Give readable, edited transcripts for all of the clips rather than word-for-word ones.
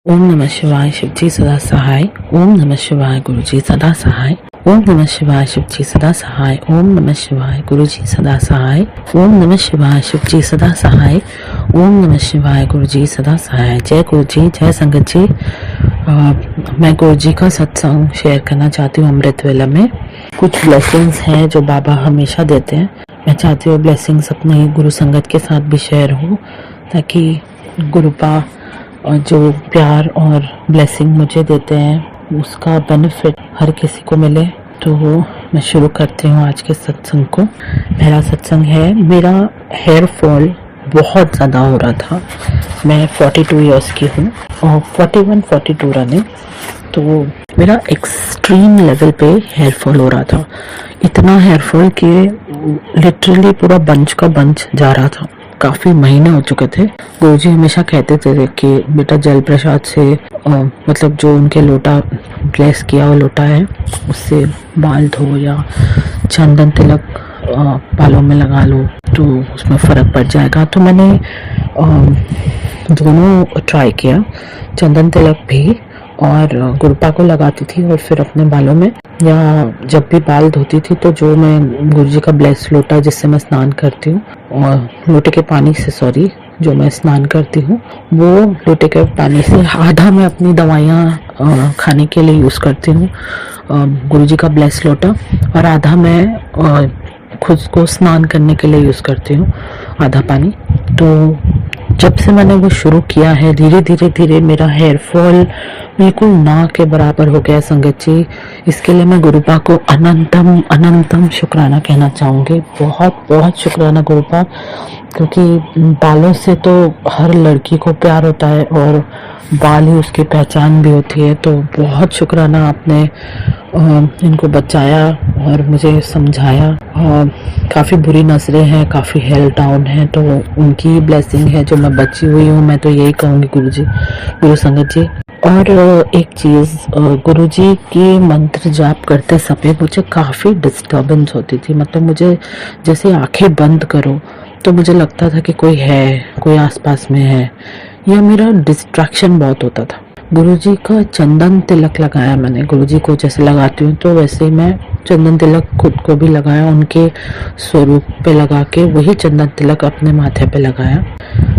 ओम नमः शिवाय शिवजी सदा सहाय। ओम नमः शिवाय गुरुजी सदा सहाय। ओम नमः शिवाय शिवजी सदा सहाय। ओम नमः शिवाय गुरुजी सदा सहाय। ओम नमः शिवाय शिवजी सदा सहाय। ओम नमः शिवाय गुरुजी सदा सहाय। जय गुरुजी, जय संगत जी। मैं गुरुजी का सत्संग शेयर करना चाहती हूँ। अमृत वेला में कुछ ब्लेसिंग्स हैं जो बाबा हमेशा देते हैं। मैं चाहती हूँ ब्लेसिंग्स अपने गुरु संगत के साथ भी शेयर हो, ताकि गुरुपा और जो प्यार और ब्लेसिंग मुझे देते हैं उसका बेनिफिट हर किसी को मिले। तो मैं शुरू करती हूँ आज के सत्संग को। पहला सत्संग है, मेरा हेयर फॉल बहुत ज़्यादा हो रहा था। मैं 42 इयर्स की हूँ और 41-42 रनिंग। तो मेरा एक्सट्रीम लेवल पे हेयर फॉल हो रहा था। इतना हेयर फॉल कि लिटरली पूरा बंच का बंच जा रहा था। काफ़ी महीने हो चुके थे। गुरुजी हमेशा कहते थे कि बेटा जल प्रसाद से मतलब जो उनके लोटा ब्लेस किया हुआ लोटा है उससे बाल धो या चंदन तिलक बालों में लगा लो तो उसमें फ़र्क पड़ जाएगा। तो मैंने दोनों ट्राई किया, चंदन तिलक भी और गुरुपा को लगाती थी और फिर अपने बालों में, या जब भी बाल धोती थी तो जो मैं गुरुजी का ब्लेस लोटा जिससे मैं स्नान करती हूँ और लोटे के पानी से जो मैं स्नान करती हूँ वो लोटे के पानी से आधा मैं अपनी दवाइयाँ खाने के लिए यूज़ करती हूँ गुरुजी का ब्लेस लोटा, और आधा मैं खुद को स्नान करने के लिए यूज़ करती हूँ आधा पानी। तो जब से मैंने वो शुरू किया है धीरे धीरे मेरा हेयर फॉल बिल्कुल ना के बराबर हो गया संगत जी। इसके लिए मैं गुरुपा को अनंतम शुक्राना कहना चाहूँगी। बहुत बहुत शुक्राना गुरुपा, क्योंकि बालों से तो हर लड़की को प्यार होता है और बाल ही उसकी पहचान भी होती है। तो बहुत शुक्राना, आपने इनको बचाया और मुझे समझाया। काफ़ी बुरी नज़रें हैं, काफ़ी हेल्थ डाउन है, तो उनकी ब्लेसिंग है जो मैं बची हुई हूँ। मैं तो यही कहूँगी गुरु संगत जी। और एक चीज़, गुरुजी की मंत्र जाप करते समय मुझे काफ़ी डिस्टर्बेंस होती थी। मतलब मुझे जैसे आंखें बंद करो तो मुझे लगता था कि कोई आसपास में है, या मेरा डिस्ट्रैक्शन बहुत होता था। गुरुजी का चंदन तिलक लगाया मैंने, गुरुजी को जैसे लगाती हूँ तो वैसे ही मैं चंदन तिलक खुद को भी लगाया, उनके स्वरूप पे लगा के वही चंदन तिलक अपने माथे पे लगाया।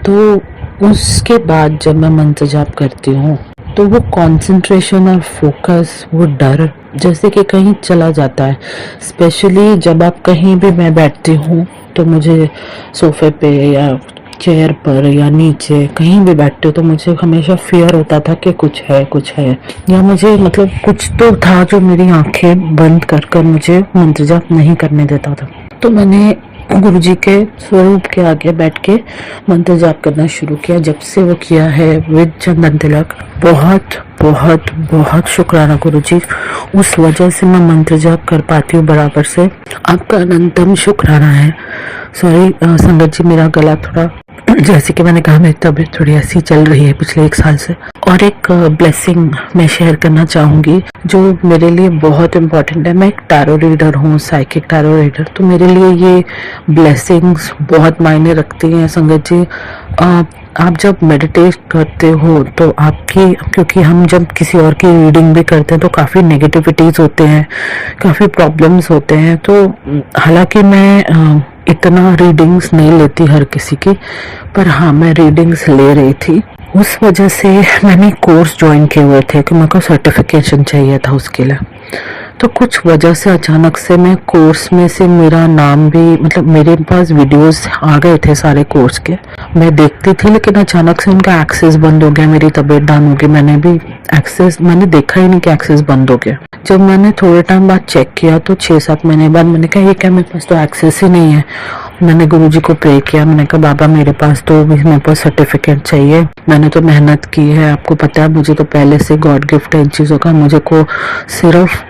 तो उसके बाद जब मैं मंत्र जाप करती हूँ तो वो कंसंट्रेशन और फोकस, वो डर जैसे कि कहीं चला जाता है। स्पेशली जब आप कहीं भी, मैं बैठती हूँ तो मुझे सोफे पे या चेयर पर या नीचे कहीं भी बैठते हो तो मुझे हमेशा फियर होता था कि कुछ है, या मुझे मतलब कुछ तो था जो मेरी आंखें बंद कर मुझे मंत्र जाप नहीं करने देता था। तो मैंने गुरुजी के स्वरूप के आगे बैठ के मंत्र जाप करना शुरू किया। जब से वो किया है विद चंदन तिलक, बहुत बहुत बहुत शुक्राना गुरुजी। उस वजह से मैं मंत्र जाप कर पाती हूँ बराबर से। आपका अनंतम शुक्राना है। सॉरी संगत जी, मेरा गला थोड़ा जैसे कि मैंने कहा मेरी तबीयत थोड़ी ऐसी चल रही है पिछले 1 साल से। और एक ब्लेसिंग मैं शेयर करना चाहूँगी जो मेरे लिए बहुत इम्पोर्टेंट है। मैं एक टैरो रीडर हूँ, साइकिक टैरो रीडर, तो मेरे लिए ये ब्लेसिंग्स बहुत मायने रखती हैं संगत जी। आप जब मेडिटेट करते हो तो आपकी, क्योंकि हम जब किसी और की रीडिंग भी करते हैं तो काफ़ी नेगेटिविटीज़ होते हैं, काफ़ी प्रॉब्लम्स होते हैं। तो हालांकि मैं इतना रीडिंग्स नहीं लेती हर किसी की, पर हाँ मैं रीडिंग्स ले रही थी। उस वजह से मैंने कोर्स ज्वाइन किए हुए थे कि मेरे को सर्टिफिकेशन चाहिए था उसके लिए। तो कुछ वजह से अचानक से मैं कोर्स में से, मेरा नाम भी, मतलब मेरे पास वीडियोस आ गए थे सारे कोर्स के, मैं देखती थी, लेकिन अचानक से उनका एक्सेस बंद हो गया। मेरी तबीयत डाउन हो गई, मैंने देखा ही नहीं कि एक्सेस बंद हो गया। जब मैंने थोड़े टाइम बाद चेक किया तो 6-7 महीने बाद मैंने कहा ये क्या, मेरे पास तो एक्सेस ही नहीं है। मैंने गुरुजी को प्रे किया, मैंने कहा बाबा मेरे पास सर्टिफिकेट चाहिए, मैंने तो मेहनत की है, आपको पता है मुझे तो पहले से गॉड गिफ्ट है इन चीज़ों का, मुझे को सिर्फ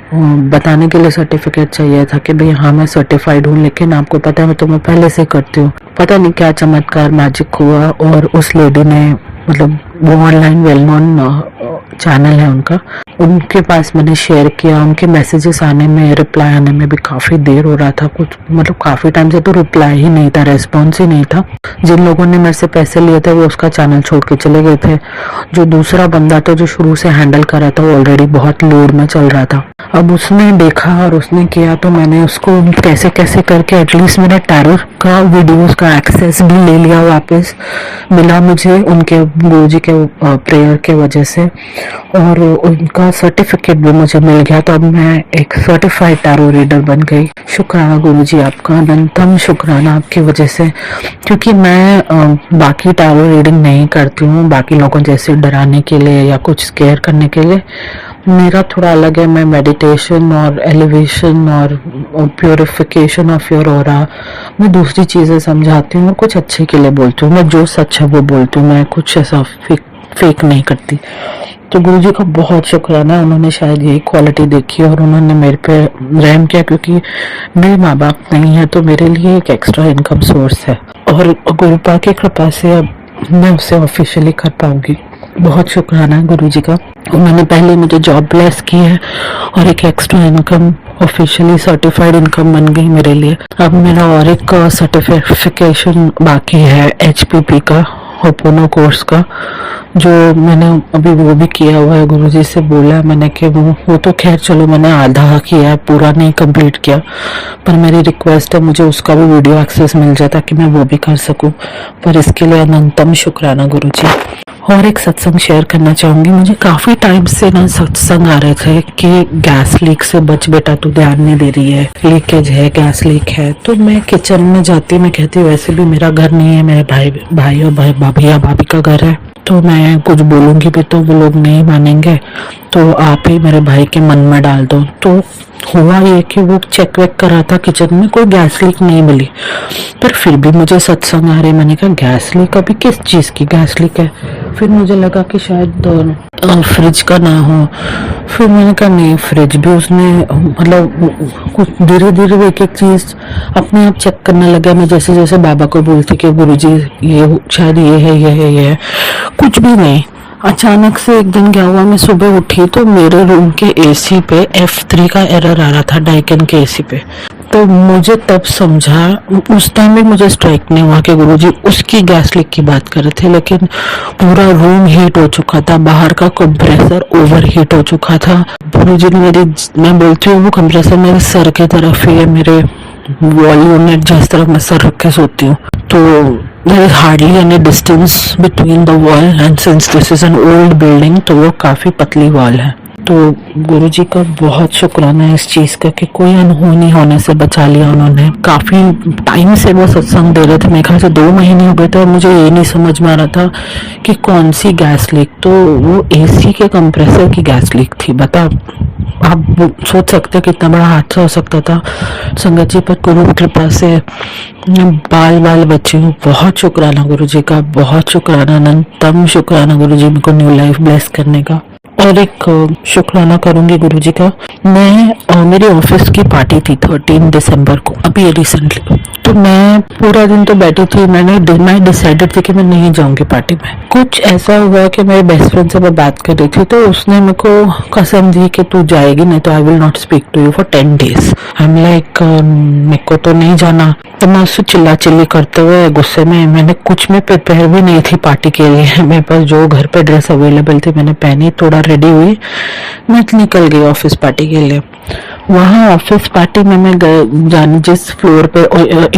बताने के लिए सर्टिफिकेट चाहिए था कि भाई हाँ मैं सर्टिफाइड हूँ। लेकिन आपको पता है मैं पहले से करती हूँ। पता नहीं क्या चमत्कार मैजिक हुआ और उस लेडी ने, मतलब वो ऑनलाइन वेल नोन चैनल है उनका, उनके पास मैंने शेयर किया। उनके मैसेजेस आने में, रिप्लाई आने में भी काफ़ी देर हो रहा था, कुछ मतलब काफ़ी टाइम से तो रिप्लाई ही नहीं था, रेस्पॉन्स ही नहीं था। जिन लोगों ने मेरे से पैसे लिए थे वो उसका चैनल छोड़ के चले गए थे। जो दूसरा बंदा था जो शुरू से हैंडल कर रहा था वो ऑलरेडी बहुत लोड में चल रहा था। अब उसने देखा और उसने किया तो मैंने उसको कैसे कैसे करके एटलीस्ट मेरा टैरो का वीडियोस का एक्सेस भी ले लिया वापस, मिला मुझे उनके गुरुजी के प्रेयर के वजह से, और उनका सर्टिफिकेट भी मुझे मिल गया। तो अब मैं एक सर्टिफाइड टैरो रीडर बन गई। शुक्राना गुरुजी, आपका अनंतम शुक्राना आपकी वजह से, क्योंकि मैं बाकी टैरो रीडिंग नहीं करती हूँ बाकी लोगों जैसे डराने के लिए या कुछ स्केयर करने के लिए। मेरा थोड़ा अलग है, मैं मेडिटेशन और एलिवेशन और प्योरिफिकेशन ऑफ योर ऑरा, मैं दूसरी चीज़ें समझाती हूँ और कुछ अच्छे के लिए बोलती हूँ। मैं जो सच है वो बोलती हूँ, मैं कुछ ऐसा फेक नहीं करती। तो गुरुजी का बहुत शुक्राना, उन्होंने शायद यही क्वालिटी देखी और उन्होंने मेरे पे रहम किया, क्योंकि मेरे माँ बाप नहीं है तो मेरे लिए एक एक्स्ट्रा इनकम सोर्स है, और गुरुपा की कृपा से अब मैं उसे ऑफिशियली कर पाऊंगी। बहुत शुक्राना है गुरुजी का, उन्होंने पहले मुझे जॉब ब्लेस की है और एक extra income officially certified income बन गई मेरे लिए। अब मेरा और एक सर्टिफिकेशन बाकी है HPP का, होपोनो कोर्स का, जो मैंने अभी वो भी किया हुआ है। गुरुजी से बोला मैंने कि वो तो खैर चलो मैंने आधा किया है, पूरा नहीं कंप्लीट किया, पर मेरी रिक्वेस्ट है मुझे उसका भी वीडियो एक्सेस मिल जाए ताकि मैं वो भी कर सकूं। पर इसके लिए अनंतम शुक्राना गुरुजी। और एक सत्संग शेयर करना चाहूंगी। मुझे काफी टाइम से ना सत्संग आ रहे थे कि गैस लीक से बच बेटा, तू ध्यान नहीं दे रही है, लीकेज है, गैस लीक है। तो मैं किचन में जाती, मैं कहती वैसे भी मेरा घर नहीं है, मेरे भाई और भाभी या भाभी का घर है, तो मैं कुछ बोलूंगी भी तो वो लोग नहीं मानेंगे, तो आप ही मेरे भाई के मन में डाल दो। तो हुआ ये कि वो चेक वेक करा था किचन में, कोई गैस लीक नहीं मिली, पर फिर भी मुझे सत्संग आ रहे। मैंने कहा गैस लीक, अभी किस चीज़ की गैस लीक है? फिर मुझे लगा कि शायद फ्रिज का ना हो। फिर मैंने कहा नहीं, फ्रिज भी उसने मतलब कुछ धीरे धीरे एक एक चीज़ अपने आप चेक करने लगा। मैं जैसे जैसे बाबा को बोलती कि गुरुजी ये शायद ये है, ये है, ये है, कुछ भी नहीं। अचानक से एक दिन क्या हुआ, मैं सुबह उठी तो मेरे रूम के AC पे F3 का एरर आ रहा था, डाइकन के AC पे। तो मुझे तब समझा, उस टाइम भी मुझे स्ट्राइक नहीं हुआ कि गुरुजी उसकी गैस लीक की बात कर रहे थे, लेकिन पूरा रूम हीट हो चुका था, बाहर का कंप्रेसर ओवर हीट हो चुका था। गुरुजी ने मैं बोलती हूँ वो कंप्रेसर मेरे सर की तरफ ही है, मेरे वॉल यूनिट जिस तरफ मैं सर रख के सोती हूँ, तो there is hardly any distance between the wall, and since this is an old building तो वो काफी पतली वॉल है। तो गुरुजी का बहुत शुक्राना है इस चीज का कि कोई अनहोनी होने से बचा लिया उन्होंने। काफी टाइम से वो सत्संग दे रहे थे, मेरे ख्याल से 2 महीने हो गए थे, और मुझे ये नहीं समझ में आ रहा था कि कौन सी गैस लीक। तो वो AC के कंप्रेसर की गैस लीक थी। बता, आप सोच सकते कितना बड़ा हादसा हो सकता था। संगत जी पर गुरु कृपा से बाल बाल बच्चे हूँ। बहुत शुक्राना गुरुजी का, बहुत शुक्राना, अनंतम शुक्राना गुरुजी को न्यू लाइफ ब्लेस करने का। और एक शुक्राना करूंगी गुरुजी का, मैं मेरी ऑफिस की पार्टी थी 13 दिसंबर को, अभी रिसेंटली। तो मैं पूरा दिन तो बैठी थी, मैं डिसाइडेड थी कि मैं नहीं जाऊंगी पार्टी में। कुछ ऐसा हुआ कि मेरे बेस्ट फ्रेंड से मैं बात कर रही थी, तो उसने मेरे को कसम दी कि तू जाएगी नहीं तो I will not speak to you for 10 days। I am like मेरे को तो नहीं जाना। तो मैं उससे चिल्ला चिल्ली करते हुए गुस्से में, मैंने कुछ में प्रिपेयर भी नहीं थी पार्टी के लिए, मेरे पास जो घर पे ड्रेस अवेलेबल थी मैंने पहनी, थोड़ा रेडी हुई, मैं निकल गई ऑफिस पार्टी के लिए। वहाँ ऑफिस पार्टी में मैं जानी जिस फ्लोर पे,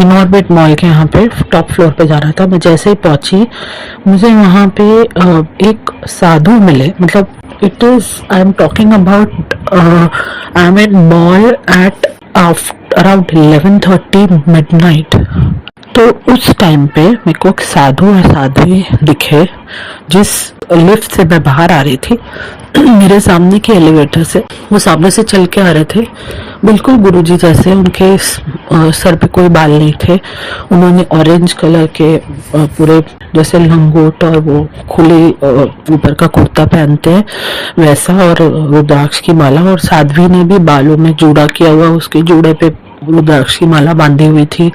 इनऑर्बिट मॉल के यहाँ पे टॉप फ्लोर पे जा रहा था, मैं जैसे ही पहुंची मुझे वहाँ पे एक साधु मिले। मतलब it is, I am talking about, I am in mall at around 11:30 midnight. तो उस टाइम पे मेरे को एक साधु और साध्वी दिखे, जिस लिफ्ट से मैं बाहर आ रही थी, मेरे सामने के एलिवेटर से वो सामने से चल के आ रहे थे, बिल्कुल गुरुजी जैसे। उनके सर पे कोई बाल नहीं थे, उन्होंने ऑरेंज कलर के पूरे जैसे लंगोट और वो खुले ऊपर का कुर्ता पहनते हैं वैसा, और रुद्राक्ष की माला, और साध्वी ने भी बालों में जूड़ा किया हुआ, उसके जूड़े पे रुद्राक्ष की माला बांधी हुई थी,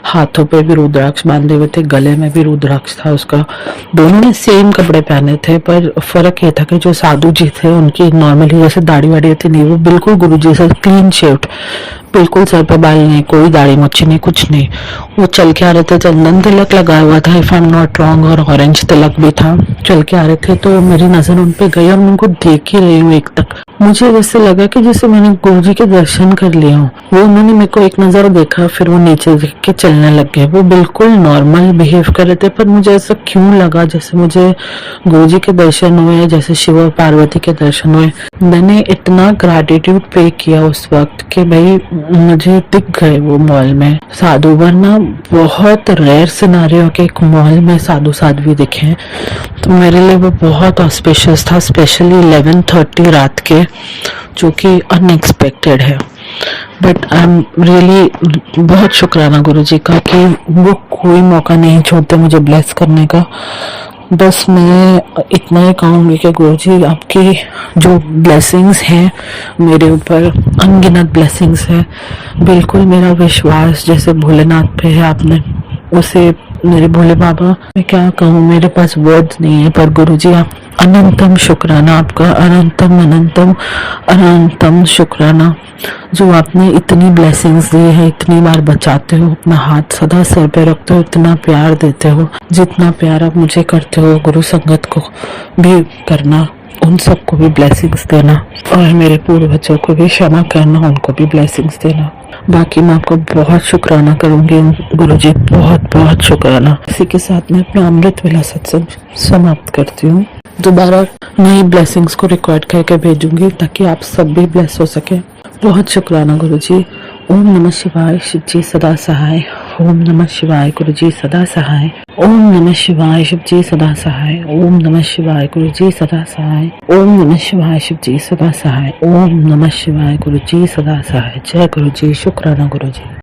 हाथों पे भी रुद्राक्ष बांधे हुए थे, गले में भी रुद्राक्ष था उसका। दोनों ने सेम कपड़े पहने थे, पर फर्क ये था कि जो साधु जी थे उनकी नॉर्मली जैसे दाढ़ी वाड़ी थी नहीं, वो बिल्कुल गुरु जी से क्लीन शेव्ड, बिल्कुल सर पे बाल नहीं, कोई दाढ़ी मुच्छी नहीं, कुछ नहीं। वो चल के आ रहे थे, चंदन तिलक लगाया हुआ था if I am not wrong, और ऑरेंज तिलक भी था। चल के आ रहे थे तो मेरी नजर उन पे गई और मैं उनको देख ही रही हूँ एक तक। मुझे जैसे लगा कि जैसे मैंने गुरु जी के दर्शन कर लिए हों। वो उन्होंने मेरे को एक नजर देखा, फिर वो नीचे देख के चलने लग गए। वो बिल्कुल नॉर्मल बिहेव कर रहे थे, पर मुझे ऐसा क्यों लगा जैसे मुझे गुरु जी के दर्शन हुए, जैसे शिव और पार्वती के दर्शन हुए। मैंने इतना ग्रैटिट्यूड पे किया उस वक्त कि भाई मुझे दिख गए वो मॉल में साधु, वरना बहुत रेयर सिनारियो के एक मॉल में साधु साध्वी दिखे हैं। तो मेरे लिए वो बहुत ऑस्पिशियस था, स्पेशली 11:30 रात के, जो कि अनएक्सपेक्टेड है। बट आई एम रियली बहुत शुक्राना गुरु जी का कि वो कोई मौका नहीं छोड़ते मुझे ब्लेस करने का। बस मैं इतना ही कहूँगी कि गुरु जी आपकी जो ब्लेसिंग्स हैं मेरे ऊपर, अनगिनत ब्लेसिंग्स है। बिल्कुल मेरा विश्वास जैसे भोलेनाथ पे है आपने, उसे मेरे भोले बाबा, मैं क्या कहूँ, मेरे पास वर्ड्स नहीं है। पर गुरु जी आप अनंतम शुक्राना आपका, अनंतम अनंतम अनंतम शुक्राना, जो आपने इतनी ब्लेसिंग्स दी है, इतनी बार बचाते हो, अपना हाथ सदा सर पे रखते हो, इतना प्यार देते हो। जितना प्यार आप मुझे करते हो गुरु संगत को भी करना, उन सबको भी ब्लेसिंग्स देना, और मेरे पूर्वजों को भी क्षमा करना, उनको भी ब्लेसिंग्स देना। बाकी मैं आपको बहुत शुक्राना करूंगी गुरु जी, बहुत बहुत शुक्राना। इसी के साथ मैं अपना अमृत वेला सत्संग समाप्त करती हूँ। दोबारा नई ब्लेसिंग्स को रिकॉर्ड करके भेजूंगी ताकि आप सब भी ब्लेस हो सके। बहुत शुक्राना गुरु जी। ओम नमः शिवाय, शिव जी सदा सहाय। ओम नमः शिवाय, गुरु जी सदा सहाय। ओम नमः शिवाय, शिव जी सदा सहाय। ओम नमः शिवाय, गुरु जी सदा सहाय। ओम नमः शिवाय, शिव जी सदा सहाय। ओम नमः शिवाय, गुरु जी सदा सहाय। जय गुरु जी, शुक्राना गुरु जी।